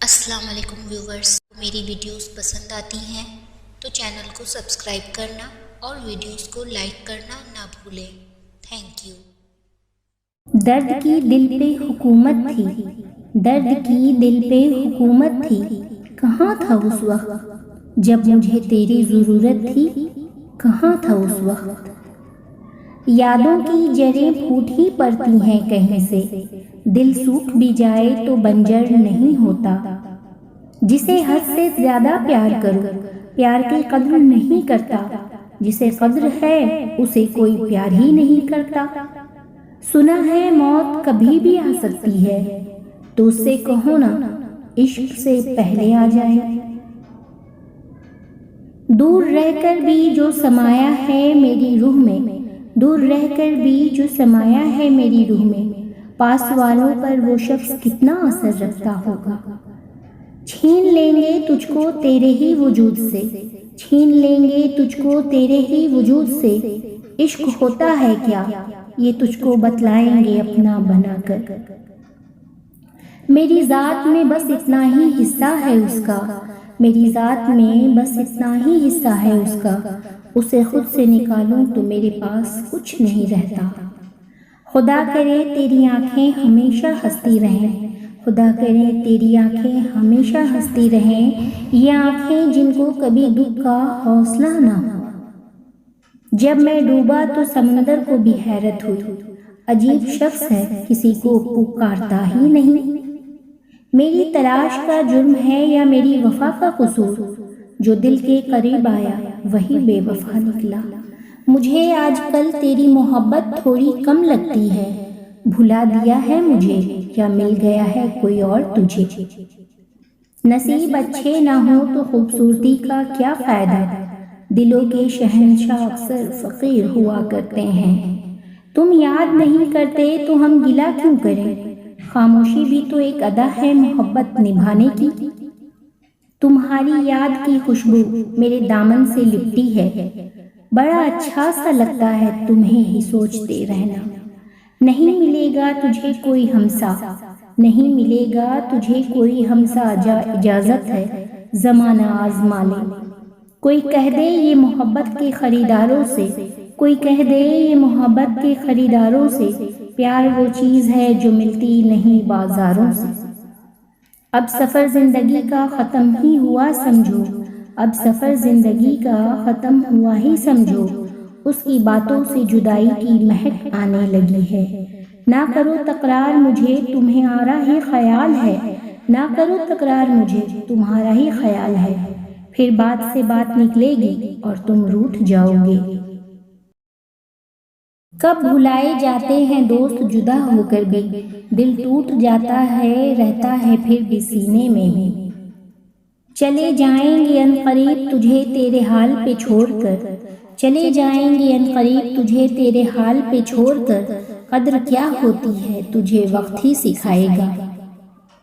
السلام علیکم ویورز، میری ویڈیوز پسند آتی ہیں تو چینل کو سبسکرائب کرنا اور ویڈیوز کو لائک کرنا نہ بھولیں۔ Thank you. درد کی دل پہ حکومت تھی، درد کی دل پہ حکومت تھی، کہاں تھا اس وقت جب مجھے تیری ضرورت تھی، کہاں تھا اس وقت۔ یادوں کی جڑیں پھوٹ ہی پڑتی ہیں کہیں سے، دل سوکھ بھی جائے تو بنجر نہیں ہوتا۔ جسے حد سے زیادہ پیار کرو، پیار کی قدر نہیں کرتا، جسے قدر ہے اسے کوئی پیار ہی نہیں کرتا۔ سنا ہے موت کبھی بھی آ سکتی ہے، تو اس سے کہو نا عشق سے پہلے آ جائے۔ دور رہ کر بھی جو سمایا ہے میری روح میں، دور رہ کر بھی جو سمایا ہے میری روح میں، پاس والوں پر وہ شخص کتنا اثر رکھتا ہوگا۔ چھین لیں گے تجھ کو تیرے ہی وجود سے، چھین لیں گے تجھ کو تیرے ہی وجود سے، عشق ہوتا ہے کیا یہ تجھ کو بتلائیں گے اپنا بنا کر۔ میری ذات میں بس اتنا ہی حصہ ہے اس کا، میری ذات میں بس اتنا ہی حصہ ہے اس کا، اسے خود سے نکالوں تو میرے پاس کچھ نہیں رہتا۔ خدا کرے تیری آنکھیں ہمیشہ ہنستی رہیں، خدا کرے تیری آنکھیں ہمیشہ ہنستی رہیں، یہ آنکھیں جن کو کبھی دکھ کا حوصلہ نہ ہو۔ جب میں ڈوبا تو سمندر کو بھی حیرت ہوئی، عجیب شخص ہے کسی کو پکارتا ہی نہیں۔ میری تلاش کا جرم ہے یا میری وفا کا قصور، جو دل کے قریب آیا وہی بے وفا نکلا۔ مجھے آج کل تیری محبت تھوڑی کم لگتی ہے، بھلا دیا ہے مجھے یا مل گیا ہے کوئی اور تجھے۔ نصیب اچھے نہ ہو تو خوبصورتی کا کیا فائدہ، دلوں کے شہنشاہ اکثر فقیر ہوا کرتے ہیں۔ تم یاد نہیں کرتے تو ہم گلہ کیوں کریں، خاموشی بھی تو ایک ادا ہے محبت نبھانے کی۔ تمہاری یاد کی خوشبو میرے دامن سے لپٹی ہے، بڑا اچھا سا لگتا ہے تمہیں ہی سوچتے رہنا۔ نہیں ملے گا تجھے کوئی ہمسا، نہیں ملے گا تجھے کوئی ہمسا، اجازت ہے زمانہ آزما لے۔ کوئی کہہ دے یہ محبت کے خریداروں سے، کوئی کہہ دے یہ محبت کے خریداروں سے، پیار وہ چیز ہے جو ملتی نہیں بازاروں سے۔ اب سفر زندگی کا ختم ہی ہوا سمجھو، اب سفر زندگی کا ختم ہوا ہی سمجھو، اس کی باتوں سے جدائی کی مہک آنے لگی ہے۔ نہ کرو تکرار مجھے تمہارا ہی خیال ہے، نہ کرو تکرار مجھے تمہارا ہی خیال ہے، پھر بات سے بات نکلے گی اور تم روٹھ جاؤ گے۔ کب بھلائے جاتے ہیں دوست جدا ہو کر بھی، دل ٹوٹ جاتا ہے رہتا ہے پھر بھی سینے میں ہی۔ چلے جائیں گے عنقریب تجھے تیرے حال پہ چھوڑ کر، چلے جائیں گے عنقریب تجھے تیرے حال پہ چھوڑ کر، قدر کیا ہوتی ہے تجھے وقت ہی سکھائے گا۔